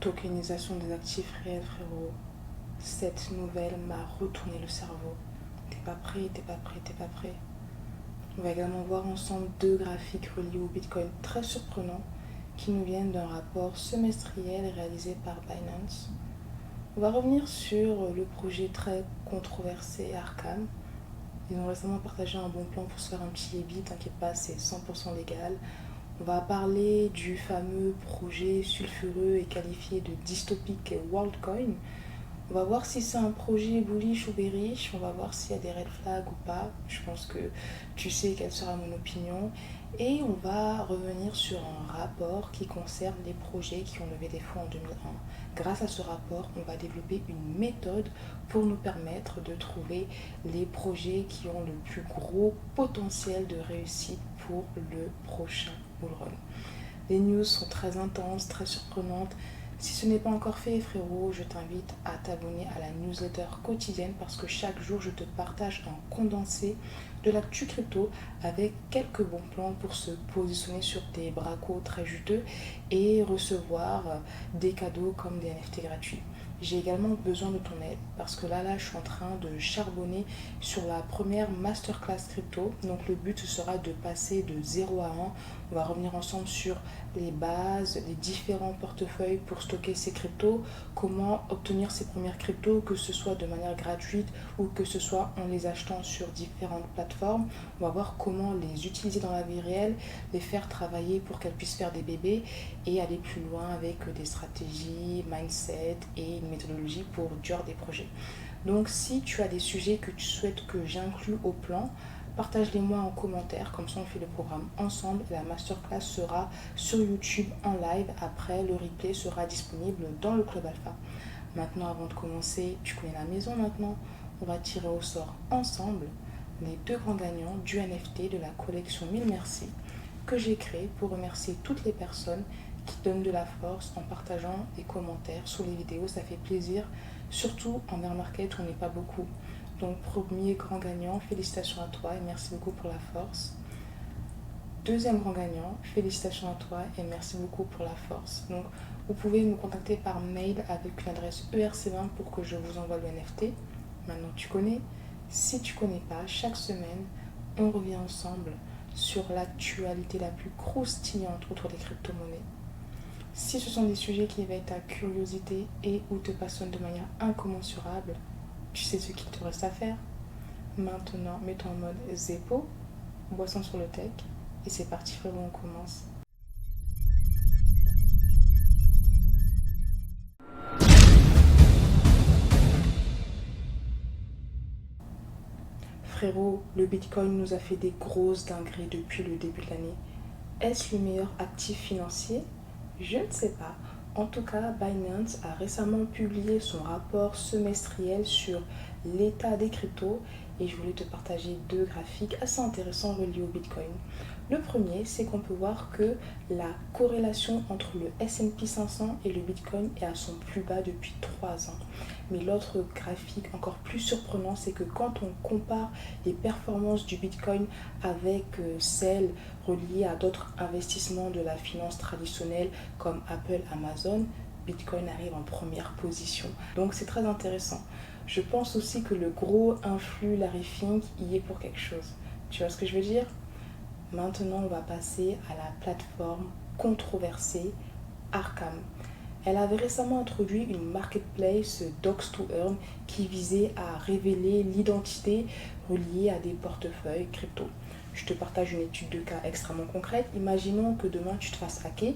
Tokenisation des actifs réels, frérot. Cette nouvelle m'a retourné le cerveau. T'es pas prêt, t'es pas prêt, t'es pas prêt. On va également voir ensemble deux graphiques reliés au Bitcoin très surprenants qui nous viennent d'un rapport semestriel réalisé par Binance. On va revenir sur le projet très controversé Arkham. Ils ont récemment partagé un bon plan pour se faire un petit débit, t'inquiète pas, c'est 100% légal. On va parler du fameux projet sulfureux et qualifié de dystopique WorldCoin. On va voir si c'est un projet bullish ou bearish, on va voir s'il y a des red flags ou pas. Je pense que tu sais quelle sera mon opinion. Et on va revenir sur un rapport qui concerne les projets qui ont levé des fonds en 2001. Grâce à ce rapport, on va développer une méthode pour nous permettre de trouver les projets qui ont le plus gros potentiel de réussite pour le prochain bull run. Les news sont très intenses, très surprenantes. Si ce n'est pas encore fait, frérot, je t'invite à t'abonner à la newsletter quotidienne parce que chaque jour, je te partage un condensé de l'actu crypto avec quelques bons plans pour se positionner sur des bracos très juteux et recevoir des cadeaux comme des NFT gratuits. J'ai également besoin de ton aide parce que là, je suis en train de charbonner sur la première masterclass crypto. Donc le but, ce sera de passer de 0 à 1. On va revenir ensemble sur les bases, les différents portefeuilles pour stocker ces cryptos, comment obtenir ces premières cryptos, que ce soit de manière gratuite ou que ce soit en les achetant sur différentes plateformes. On va voir comment les utiliser dans la vie réelle, les faire travailler pour qu'elles puissent faire des bébés et aller plus loin avec des stratégies, mindset et une méthodologie pour durer des projets. Donc si tu as des sujets que tu souhaites que j'inclue au plan, partage-les-moi en commentaire, comme ça on fait le programme ensemble. La masterclass sera sur YouTube en live, après le replay sera disponible dans le Club Alpha. Maintenant, avant de commencer, tu connais la maison maintenant, on va tirer au sort ensemble les deux grands gagnants du NFT de la collection 1000 Merci que j'ai créé pour remercier toutes les personnes qui donnent de la force en partageant des commentaires sous les vidéos, ça fait plaisir, surtout en bear market où on n'est pas beaucoup. Donc premier grand gagnant, félicitations à toi et merci beaucoup pour la force. Deuxième grand gagnant, félicitations à toi et merci beaucoup pour la force. Donc vous pouvez me contacter par mail avec une adresse ERC20 pour que je vous envoie le NFT. Maintenant tu connais. Si tu connais pas, chaque semaine, on revient ensemble sur l'actualité la plus croustillante autour des crypto-monnaies. Si ce sont des sujets qui éveillent ta curiosité et ou te passionnent de manière incommensurable, tu sais ce qu'il te reste à faire. Maintenant, mets-toi en mode Zeppo, boisson sur le tech, et c'est parti frérot, on commence. Frérot, le Bitcoin nous a fait des grosses dingueries depuis le début de l'année. Est-ce le meilleur actif financier? Je ne sais pas. En tout cas, Binance a récemment publié son rapport semestriel sur l'état des cryptos et je voulais te partager deux graphiques assez intéressants reliés au Bitcoin. Le premier, c'est qu'on peut voir que la corrélation entre le S&P 500 et le Bitcoin est à son plus bas depuis 3 ans. Mais l'autre graphique encore plus surprenant, c'est que quand on compare les performances du Bitcoin avec celles reliées à d'autres investissements de la finance traditionnelle comme Apple, Amazon, Bitcoin arrive en première position. Donc c'est très intéressant. Je pense aussi que le gros influx Larry Fink y est pour quelque chose. Tu vois ce que je veux dire? Maintenant, on va passer à la plateforme controversée Arkham. Elle avait récemment introduit une marketplace Docs to Earn qui visait à révéler l'identité reliée à des portefeuilles crypto. Je te partage une étude de cas extrêmement concrète. Imaginons que demain tu te fasses hacker.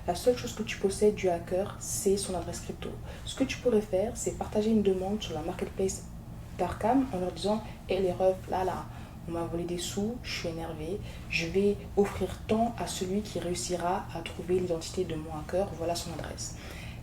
La seule chose que tu possèdes du hacker, c'est son adresse crypto. Ce que tu pourrais faire, c'est partager une demande sur la marketplace d'Arkham en leur disant « Hé les refs, là, on m'a volé des sous, je suis énervé, je vais offrir tant à celui qui réussira à trouver l'identité de mon hacker, voilà son adresse. »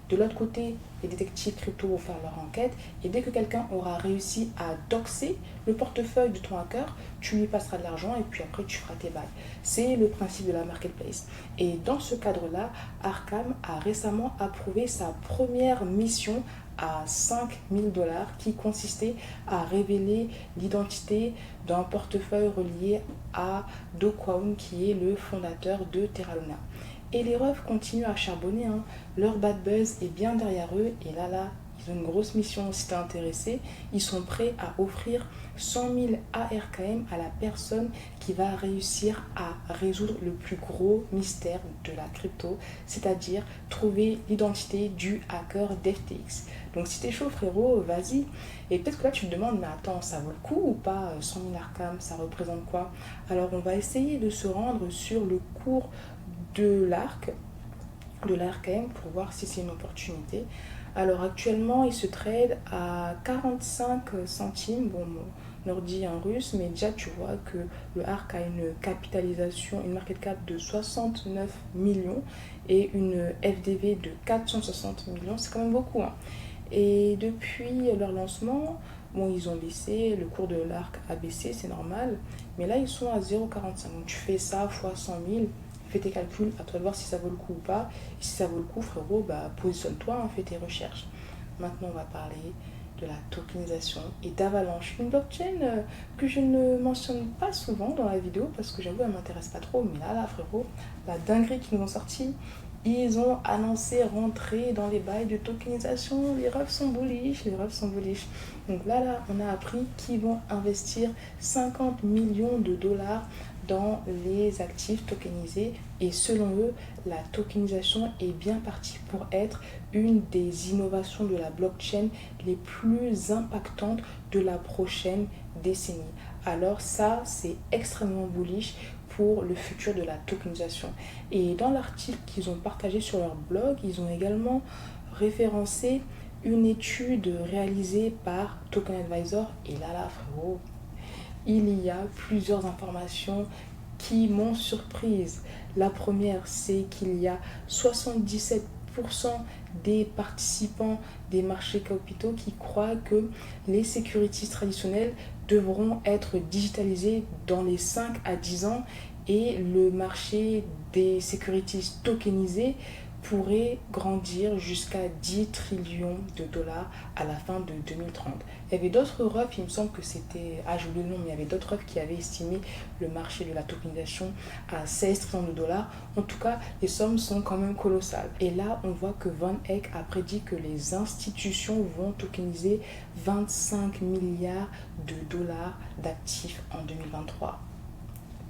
De l'autre côté, les détectives crypto vont faire leur enquête et dès que quelqu'un aura réussi à doxer le portefeuille de ton hacker, tu lui passeras de l'argent et puis après tu feras tes bails. C'est le principe de la marketplace. Et dans ce cadre-là, Arkham a récemment approuvé sa première mission à 5 000 $ qui consistait à révéler l'identité d'un portefeuille relié à Do Kwon qui est le fondateur de Terra Luna. Et les refs continuent à charbonner, hein. Leur bad buzz est bien derrière eux. Et là, ils ont une grosse mission. Si t'es intéressé, ils sont prêts à offrir 100 000 ARKM à la personne qui va réussir à résoudre le plus gros mystère de la crypto, c'est-à-dire trouver l'identité du hacker d'FTX. Donc si t'es chaud frérot, vas-y. Et peut-être que là tu te demandes, mais attends, ça vaut le coup ou pas 100 000 ARKM, ça représente quoi? Alors on va essayer de se rendre sur le cours de l'ARKM pour voir si c'est une opportunité. Alors actuellement, il se trade à 45 centimes. Bon, on leur dit en russe, mais déjà tu vois que le ARK a une capitalisation, une market cap de 69 millions et une FDV de 460 millions. C'est quand même beaucoup, hein. Et depuis leur lancement, bon, ils ont baissé, le cours de l'ARK a baissé, c'est normal. Mais là, ils sont à 0,45. Donc tu fais ça fois 100 000. Fais tes calculs, à toi de voir si ça vaut le coup ou pas. Et si ça vaut le coup, frérot, bah, positionne-toi, hein, fais tes recherches. Maintenant, on va parler de la tokenisation et d'Avalanche. Une blockchain que je ne mentionne pas souvent dans la vidéo parce que j'avoue, elle ne m'intéresse pas trop. Mais là, frérot, la dinguerie qu'ils nous ont sorti, ils ont annoncé rentrer dans les bails de tokenisation. Les refs sont bullish, les refs sont bullish. Donc là, on a appris qu'ils vont investir 50 millions de dollars dans les actifs tokenisés. Et selon eux, la tokenisation est bien partie pour être une des innovations de la blockchain les plus impactantes de la prochaine décennie. Alors ça, c'est extrêmement bullish pour le futur de la tokenisation. Et dans l'article qu'ils ont partagé sur leur blog, ils ont également référencé une étude réalisée par Token Advisor. Et là, frérot, il y a plusieurs informations qui m'ont surprise. La première, c'est qu'il y a 77% des participants des marchés capitaux qui croient que les securities traditionnelles devront être digitalisées dans les 5 à 10 ans et le marché des securities tokenisées pourrait grandir jusqu'à 10 trillions de dollars à la fin de 2030. Il y avait d'autres refs, il me semble que c'était, j'ai oublié le nom, mais il y avait d'autres refs qui avaient estimé le marché de la tokenisation à 16 trillions de dollars. En tout cas, les sommes sont quand même colossales. Et là, on voit que Van Eck a prédit que les institutions vont tokeniser 25 milliards de dollars d'actifs en 2023.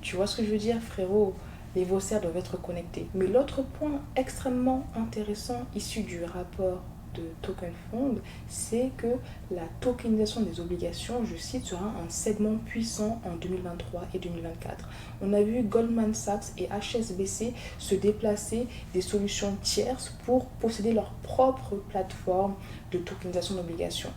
Tu vois ce que je veux dire, frérot? Les faussaires doivent être connectés. Mais l'autre point extrêmement intéressant issu du rapport de Token Fund, c'est que la tokenisation des obligations, je cite, sera un segment puissant en 2023 et 2024. On a vu Goldman Sachs et HSBC se déplacer des solutions tierces pour posséder leur propre plateforme de tokenisation d'obligations.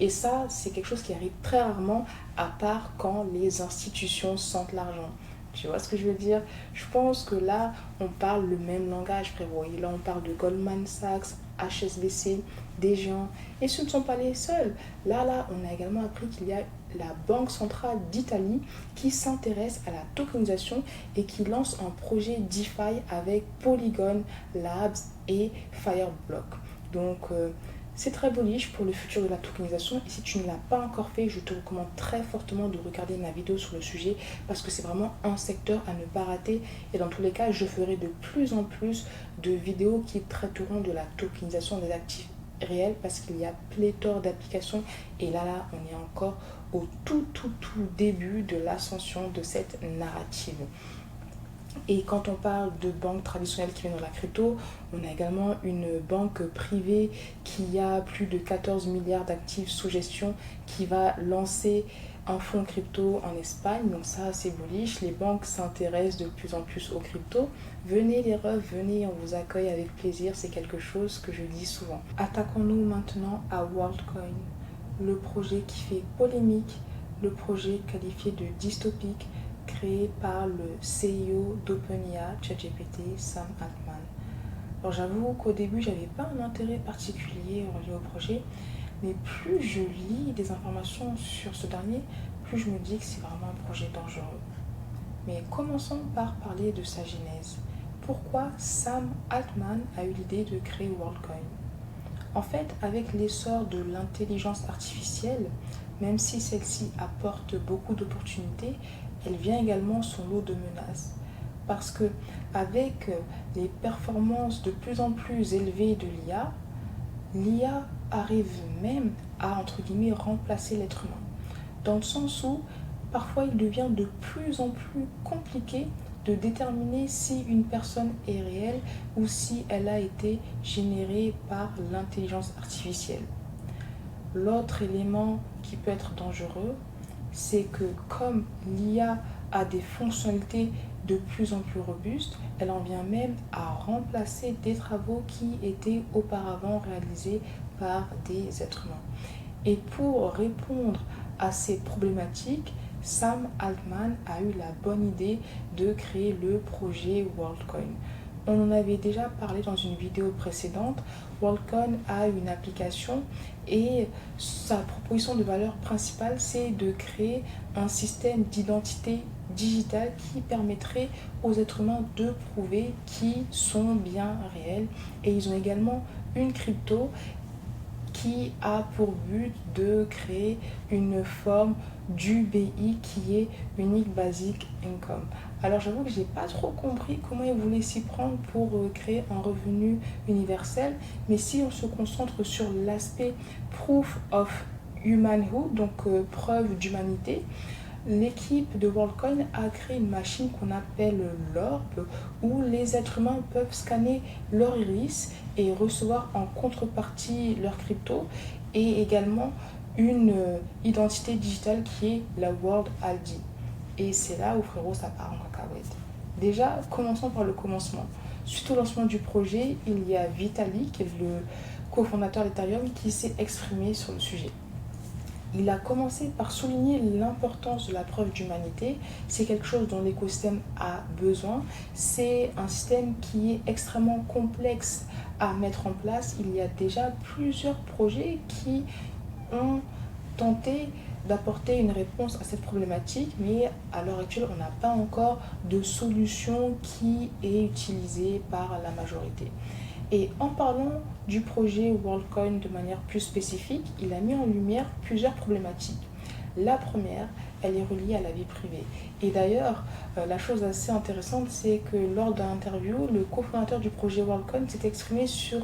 Et ça, c'est quelque chose qui arrive très rarement, à part quand les institutions sentent l'argent. Tu vois ce que je veux dire? Je pense que là, on parle le même langage, frérot. Et là, on parle de Goldman Sachs, HSBC, des gens. Et ce ne sont pas les seuls. Là, on a également appris qu'il y a la Banque centrale d'Italie qui s'intéresse à la tokenisation et qui lance un projet DeFi avec Polygon Labs et Fireblock. Donc, c'est très bullish pour le futur de la tokenisation et si tu ne l'as pas encore fait, je te recommande très fortement de regarder ma vidéo sur le sujet parce que c'est vraiment un secteur à ne pas rater et dans tous les cas, je ferai de plus en plus de vidéos qui traiteront de la tokenisation des actifs réels parce qu'il y a pléthore d'applications et là, on est encore au tout début de l'ascension de cette narrative. Et quand on parle de banques traditionnelles qui viennent dans la crypto, on a également une banque privée qui a plus de 14 milliards d'actifs sous gestion qui va lancer un fonds crypto en Espagne. Donc ça, c'est bullish. Les banques s'intéressent de plus en plus aux cryptos. Venez les refs, venez, on vous accueille avec plaisir. C'est quelque chose que je dis souvent. Attaquons-nous maintenant à WorldCoin, le projet qui fait polémique, le projet qualifié de dystopique, créé par le CEO d'OpenAI, ChatGPT, Sam Altman. Alors j'avoue qu'au début, j'avais pas un intérêt particulier relié au projet, mais plus je lis des informations sur ce dernier, plus je me dis que c'est vraiment un projet dangereux. Mais commençons par parler de sa genèse. Pourquoi Sam Altman a eu l'idée de créer WorldCoin? En fait, avec l'essor de l'intelligence artificielle, même si celle-ci apporte beaucoup d'opportunités, elle vient également son lot de menaces. parce que avec les performances de plus en plus élevées de l'IA arrive même à, entre guillemets, remplacer l'être humain. Dans le sens où parfois il devient de plus en plus compliqué de déterminer si une personne est réelle ou si elle a été générée par l'intelligence artificielle. L'autre élément qui peut être dangereux, c'est que comme l'IA a des fonctionnalités de plus en plus robustes, elle en vient même à remplacer des travaux qui étaient auparavant réalisés par des êtres humains. Et pour répondre à ces problématiques, Sam Altman a eu la bonne idée de créer le projet WorldCoin. On en avait déjà parlé dans une vidéo précédente. WorldCoin a une application et sa proposition de valeur principale, c'est de créer un système d'identité digitale qui permettrait aux êtres humains de prouver qu'ils sont bien réels. Et ils ont également une crypto qui a pour but de créer une forme d'UBI qui est Unique Basic Income. Alors j'avoue que j'ai pas trop compris comment ils voulaient s'y prendre pour créer un revenu universel, mais si on se concentre sur l'aspect Proof of Humanhood, donc preuve d'humanité, l'équipe de WorldCoin a créé une machine qu'on appelle l'ORB, où les êtres humains peuvent scanner leur iris et recevoir en contrepartie leur crypto, et également une identité digitale qui est la World ID. Et c'est là où, frérot, ça part en cacahuète. Déjà, commençons par le commencement. Suite au lancement du projet, il y a Vitalik, qui est le cofondateur d'Ethereum, qui s'est exprimé sur le sujet. Il a commencé par souligner l'importance de la preuve d'humanité. C'est quelque chose dont l'écosystème a besoin. C'est un système qui est extrêmement complexe à mettre en place. Il y a déjà plusieurs projets qui ont tenté d'apporter une réponse à cette problématique, mais à l'heure actuelle, on n'a pas encore de solution qui est utilisée par la majorité. Et en parlant du projet WorldCoin de manière plus spécifique, il a mis en lumière plusieurs problématiques. La première, elle est reliée à la vie privée. Et d'ailleurs, la chose assez intéressante, c'est que lors d'un interview, le cofondateur du projet WorldCoin s'est exprimé sur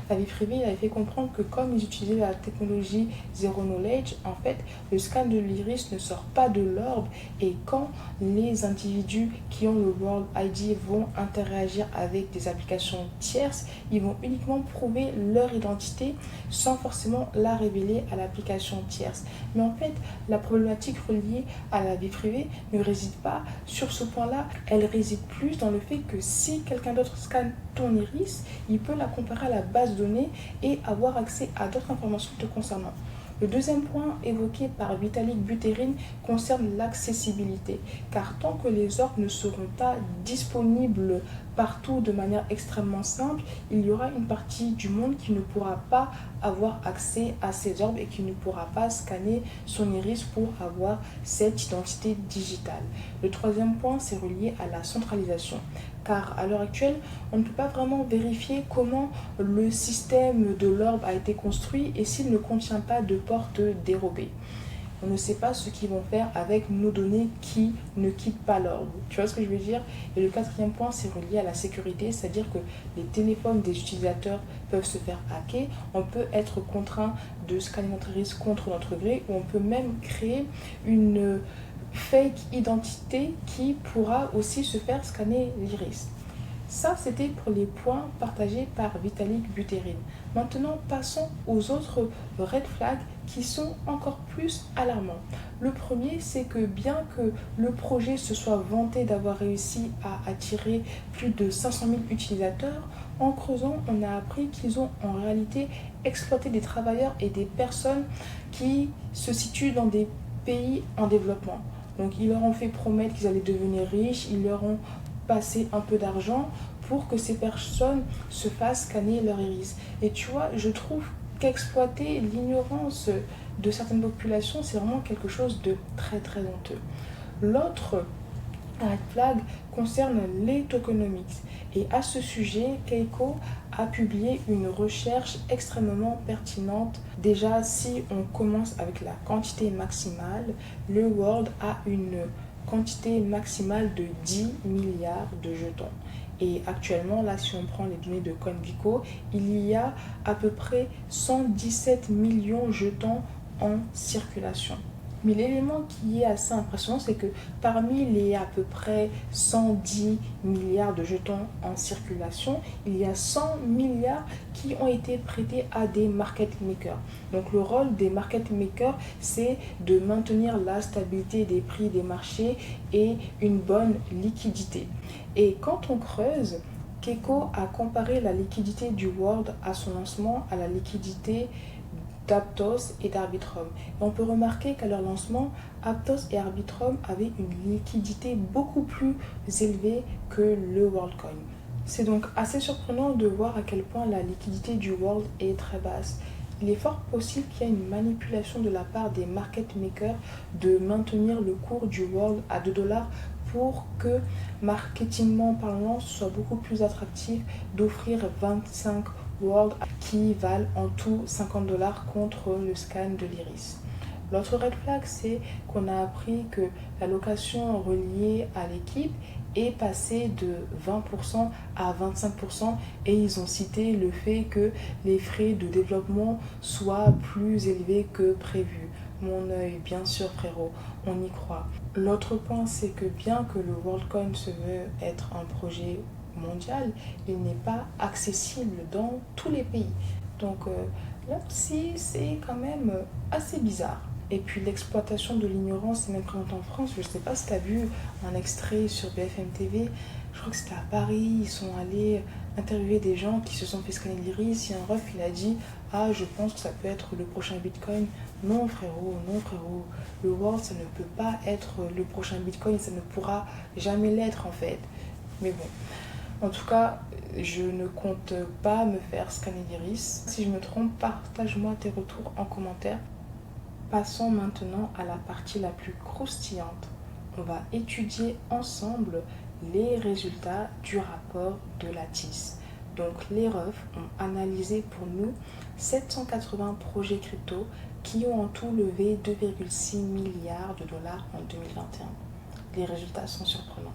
la vie privée. Il avait fait comprendre que comme ils utilisaient la technologie Zero Knowledge, en fait, le scan de l'iris ne sort pas de l'orbe. Et quand les individus qui ont le World ID vont interagir avec des applications tierces, ils vont uniquement prouver leur identité sans forcément la révéler à l'application tierce. Mais en fait, la problématique reliée à la vie privée ne réside pas sur ce point-là, elle réside plus dans le fait que si quelqu'un d'autre scanne ton iris, il peut la comparer à la base de données et avoir accès à d'autres informations te concernant. Le deuxième point évoqué par Vitalik Buterin concerne l'accessibilité, car tant que les orbes ne seront pas disponibles partout de manière extrêmement simple, il y aura une partie du monde qui ne pourra pas avoir accès à ces orbes et qui ne pourra pas scanner son iris pour avoir cette identité digitale. Le troisième point, c'est relié à la centralisation, car à l'heure actuelle, on ne peut pas vraiment vérifier comment le système de l'orbe a été construit et s'il ne contient pas de portes dérobées. On ne sait pas ce qu'ils vont faire avec nos données qui ne quittent pas l'orbe. Tu vois ce que je veux dire? Et le quatrième point, c'est relié à la sécurité, c'est-à-dire que les téléphones des utilisateurs peuvent se faire hacker. On peut être contraint de scanner notre iris contre notre gré, ou on peut même créer une fake identité qui pourra aussi se faire scanner l'iris. Ça, c'était pour les points partagés par Vitalik Buterin. Maintenant, passons aux autres red flags qui sont encore plus alarmants. Le premier, c'est que bien que le projet se soit vanté d'avoir réussi à attirer plus de 500 000 utilisateurs, en creusant, on a appris qu'ils ont en réalité exploité des travailleurs et des personnes qui se situent dans des pays en développement. Donc, ils leur ont fait promettre qu'ils allaient devenir riches, ils leur ont passer un peu d'argent pour que ces personnes se fassent scanner leur iris. Et tu vois, je trouve qu'exploiter l'ignorance de certaines populations, c'est vraiment quelque chose de très très honteux. L'autre red flag concerne les tokenomics. Et à ce sujet, Keiko a publié une recherche extrêmement pertinente. Déjà, si on commence avec la quantité maximale, le World a une quantité maximale de 10 milliards de jetons. Et actuellement, là, si on prend les données de CoinGecko, il y a à peu près 117 millions de jetons en circulation. Mais l'élément qui est assez impressionnant, c'est que parmi les à peu près 110 milliards de jetons en circulation, il y a 100 milliards qui ont été prêtés à des market makers. Donc le rôle des market makers, c'est de maintenir la stabilité des prix des marchés et une bonne liquidité. Et quand on creuse, Gecko a comparé la liquidité du World à son lancement à la liquidité d'Aptos et d'Arbitrum. Et on peut remarquer qu'à leur lancement, Aptos et Arbitrum avaient une liquidité beaucoup plus élevée que le WorldCoin. C'est donc assez surprenant de voir à quel point la liquidité du World est très basse. Il est fort possible qu'il y ait une manipulation de la part des market makers de maintenir le cours du World à 2 dollars pour que, marketingment parlant, ce soit beaucoup plus attractif d'offrir 25 World qui valent en tout 50 dollars contre le scan de l'iris. L'autre red flag, c'est qu'on a appris que la location reliée à l'équipe est passée de 20% à 25% et ils ont cité le fait que les frais de développement soient plus élevés que prévu. Mon œil, bien sûr frérot, on y croit. L'autre point, c'est que bien que le WorldCoin se veut être un projet mondial, il n'est pas accessible dans tous les pays. Donc là aussi, c'est quand même assez bizarre. Et puis l'exploitation de l'ignorance est même présente en France. Je ne sais pas si tu as vu un extrait sur BFM TV. Je crois que c'était à Paris. Ils sont allés interviewer des gens qui se sont fait scanner l'iris. Il y a un ref, il a dit « Ah, je pense que ça peut être le prochain Bitcoin. » Non frérot, non frérot. Le World, ça ne peut pas être le prochain Bitcoin. Ça ne pourra jamais l'être en fait. Mais bon. En tout cas, je ne compte pas me faire scanner l'iris. Si je me trompe, partage-moi tes retours en commentaire. Passons maintenant à la partie la plus croustillante. On va étudier ensemble les résultats du rapport de la TIS. Donc les refs ont analysé pour nous 780 projets crypto qui ont en tout levé 2,6 milliards de dollars en 2021. Les résultats sont surprenants.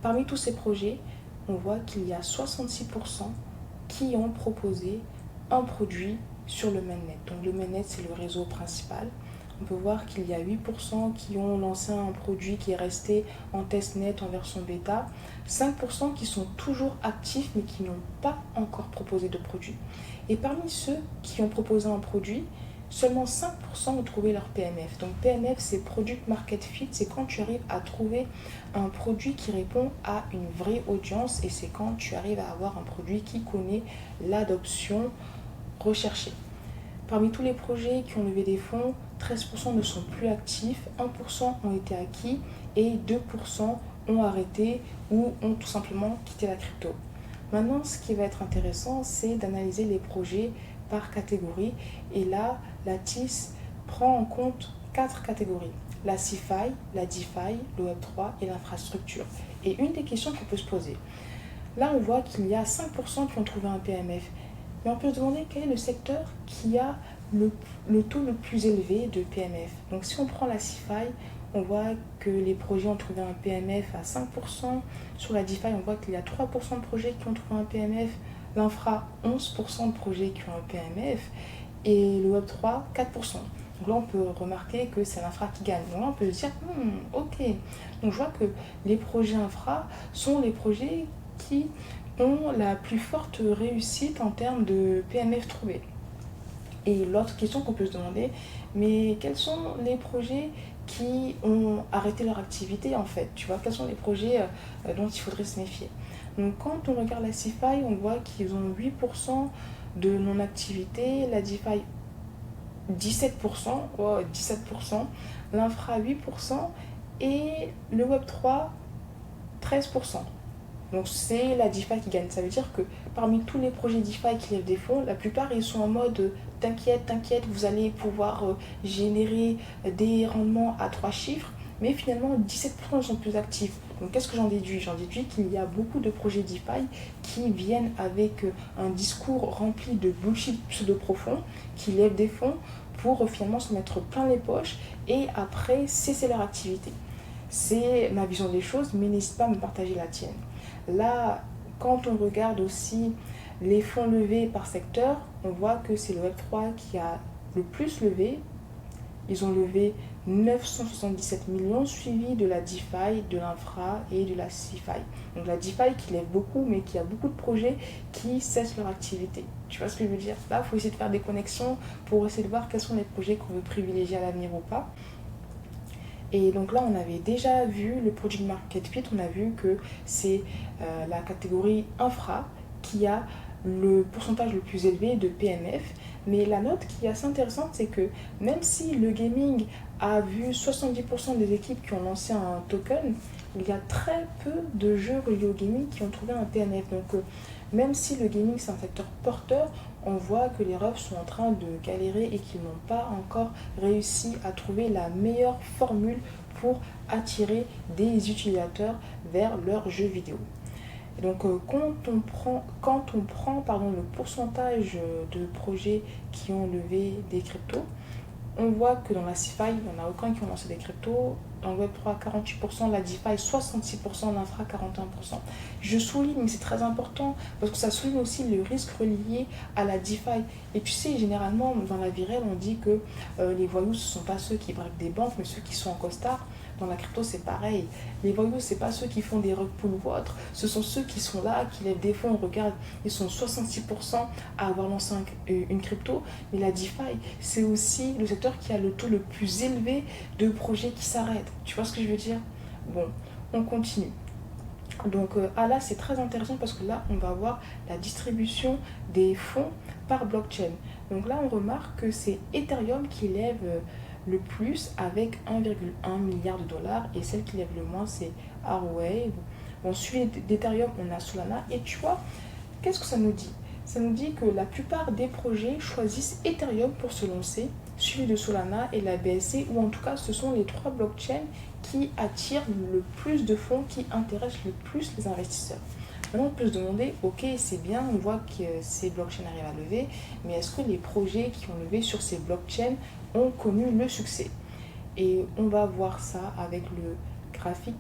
Parmi tous ces projets, on voit qu'il y a 66% qui ont proposé un produit sur le mainnet. Donc le mainnet, c'est le réseau principal. On peut voir qu'il y a 8% qui ont lancé un produit qui est resté en testnet en version bêta, 5% qui sont toujours actifs mais qui n'ont pas encore proposé de produit. Et parmi ceux qui ont proposé un produit, seulement 5% ont trouvé leur PMF. Donc PMF, c'est Product Market Fit, c'est quand tu arrives à trouver un produit qui répond à une vraie audience et c'est quand tu arrives à avoir un produit qui connaît l'adoption recherchée. Parmi tous les projets qui ont levé des fonds, 13% ne sont plus actifs, 1% ont été acquis et 2% ont arrêté ou ont tout simplement quitté la crypto. Maintenant, ce qui va être intéressant, c'est d'analyser les projets par catégorie. Et là, la TIS prend en compte 4 catégories. La CeFi, la DeFi, le Web3 et l'infrastructure. Et une des questions qu'on peut se poser, là on voit qu'il y a 5% qui ont trouvé un PMF. Mais on peut se demander quel est le secteur qui a le taux le plus élevé de PMF. Donc si on prend la CeFi, on voit que les projets ont trouvé un PMF à 5%. Sur la DeFi, on voit qu'il y a 3% de projets qui ont trouvé un PMF. L'infra, 11% de projets qui ont un PMF. Et le Web3, 4%. Donc là, on peut remarquer que c'est l'infra qui gagne. Donc là, on peut se dire, ok. Donc je vois que les projets infra sont les projets qui ont la plus forte réussite en termes de PMF trouvés. Et l'autre question qu'on peut se demander, mais quels sont les projets qui ont arrêté leur activité en fait, tu vois, quels sont les projets dont il faudrait se méfier. Donc quand on regarde la CeFi, on voit qu'ils ont 8% de non-activité, la DeFi 17%, 17%, l'infra 8% et le Web3 13%. Donc c'est la DeFi qui gagne. Ça veut dire que parmi tous les projets DeFi qui lèvent des fonds, la plupart ils sont en mode t'inquiète, vous allez pouvoir générer des rendements à 3 chiffres, mais finalement 17% sont plus actifs. Donc qu'est-ce que j'en déduis? J'en déduis qu'il y a beaucoup de projets DeFi qui viennent avec un discours rempli de bullshit pseudo-profond, qui lèvent des fonds pour finalement se mettre plein les poches et après cesser leur activité. C'est ma vision des choses, mais n'hésite pas à me partager la tienne. Là, quand on regarde aussi les fonds levés par secteur, on voit que c'est le Web3 qui a le plus levé. Ils ont levé 977 millions, suivi de la DeFi, de l'infra et de la CeFi. Donc la DeFi qui lève beaucoup, mais qui a beaucoup de projets qui cessent leur activité. Tu vois ce que je veux dire? Là, il faut essayer de faire des connexions pour essayer de voir quels sont les projets qu'on veut privilégier à l'avenir ou pas. Et donc là, on avait déjà vu le Project Market Fit, on a vu que c'est la catégorie infra qui a le pourcentage le plus élevé de PMF. Mais la note qui est assez intéressante, c'est que même si le gaming a vu 70% des équipes qui ont lancé un token, il y a très peu de jeux reliés au gaming qui ont trouvé un PMF. Donc même si le gaming c'est un secteur porteur, on voit que les refs sont en train de galérer et qu'ils n'ont pas encore réussi à trouver la meilleure formule pour attirer des utilisateurs vers leurs jeux vidéo. Et donc quand on prend le pourcentage de projets qui ont levé des cryptos, on voit que dans la CeFi, il n'y en a aucun qui ont lancé des cryptos. Dans le Web3, 48%, la DeFi, 66%, l'infra, 41%. Je souligne, mais c'est très important, parce que ça souligne aussi le risque relié à la DeFi. Et tu sais, généralement, dans la vie réelle, on dit que les voyous, ce ne sont pas ceux qui braquent des banques, mais ceux qui sont en costard. Dans la crypto, c'est pareil. Les voyous, ce n'est pas ceux qui font des rug pulls ou autre. Ce sont ceux qui sont là, qui lèvent des fonds. Regarde, ils sont 66% à avoir lancé une crypto. Mais la DeFi, c'est aussi le secteur qui a le taux le plus élevé de projets qui s'arrêtent. Tu vois ce que je veux dire? Bon, on continue. Donc là, c'est très intéressant parce que là, on va voir la distribution des fonds par blockchain. Donc là, on remarque que c'est Ethereum qui lève le plus avec 1,1 milliard de dollars et celle qui lève le moins, c'est Arwave. Bon, suivi d'Ethereum, on a Solana. Et tu vois, qu'est-ce que ça nous dit? Ça nous dit que la plupart des projets choisissent Ethereum pour se lancer, suivi de Solana et la BSC, ou en tout cas, ce sont les 3 blockchains qui attirent le plus de fonds, qui intéressent le plus les investisseurs. Maintenant, on peut se demander, ok, c'est bien, on voit que ces blockchains arrivent à lever, mais est-ce que les projets qui ont levé sur ces blockchains ont connu le succès? Et on va voir ça avec le graphique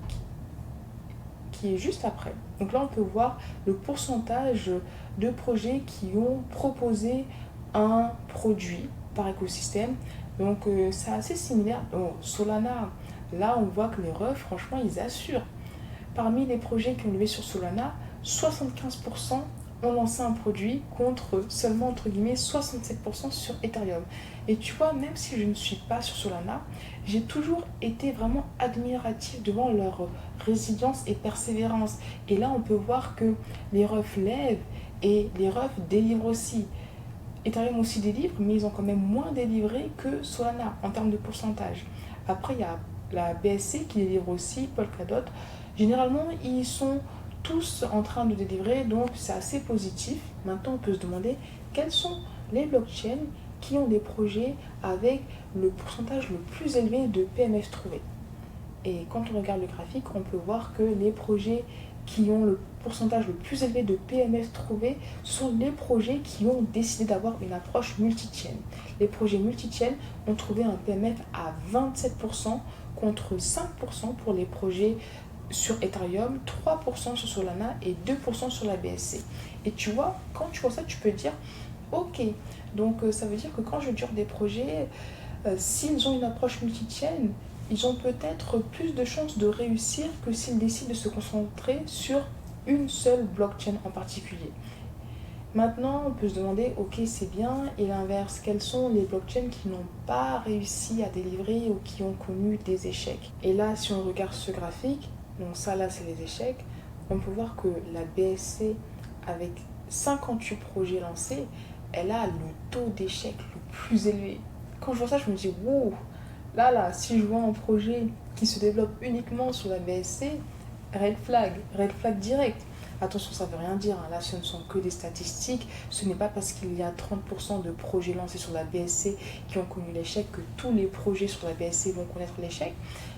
qui est juste après. Donc là, on peut voir le pourcentage de projets qui ont proposé un produit par écosystème. Donc c'est assez similaire. Donc, Solana, là, on voit que les refs, franchement, ils assurent. Parmi les projets qui ont levé sur Solana, 75% ont lancé un produit contre seulement entre guillemets 67% sur Ethereum. Et tu vois, même si je ne suis pas sur Solana, j'ai toujours été vraiment admiratif devant leur résilience et persévérance. Et là, on peut voir que les refs lèvent et les refs délivrent aussi. Ethereum aussi délivre, mais ils ont quand même moins délivré que Solana en termes de pourcentage. Après, il y a la BSC qui délivre aussi, Polkadot. Généralement, ils sont tous en train de délivrer, donc c'est assez positif. Maintenant, on peut se demander quels sont les blockchains qui ont des projets avec le pourcentage le plus élevé de PMF trouvés. Et quand on regarde le graphique, on peut voir que les projets qui ont le pourcentage le plus élevé de PMF trouvés sont les projets qui ont décidé d'avoir une approche multi-chain. Les projets multi-chain ont trouvé un PMF à 27% contre 5% pour les projets sur Ethereum, 3% sur Solana et 2% sur la BSC. Et tu vois, quand tu vois ça, tu peux dire, ok, donc ça veut dire que quand je dure des projets, s'ils ont une approche multi-chain, ils ont peut-être plus de chances de réussir que s'ils décident de se concentrer sur une seule blockchain en particulier. Maintenant, on peut se demander, ok, c'est bien, et l'inverse, quelles sont les blockchains qui n'ont pas réussi à délivrer ou qui ont connu des échecs? Et là, si on regarde ce graphique, donc ça là c'est les échecs, on peut voir que la BSC avec 58 projets lancés, elle a le taux d'échec le plus élevé. Quand je vois ça, je me dis wow, là si je vois un projet qui se développe uniquement sur la BSC, red flag direct. Attention, ça ne veut rien dire, hein. Là ce ne sont que des statistiques, ce n'est pas parce qu'il y a 30% de projets lancés sur la BSC qui ont connu l'échec que tous les projets sur la BSC vont connaître l'échec,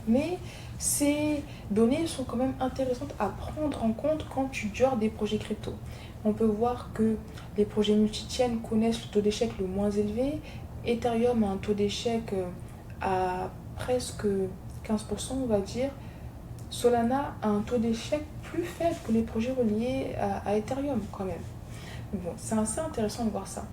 mais ces données sont quand même intéressantes à prendre en compte quand tu gères des projets crypto. On peut voir que les projets multi-chain connaissent le taux d'échec le moins élevé. Ethereum a un taux d'échec à presque 15%, on va dire. Solana a un taux d'échec plus faible que les projets reliés à Ethereum quand même. Bon, c'est assez intéressant de voir ça.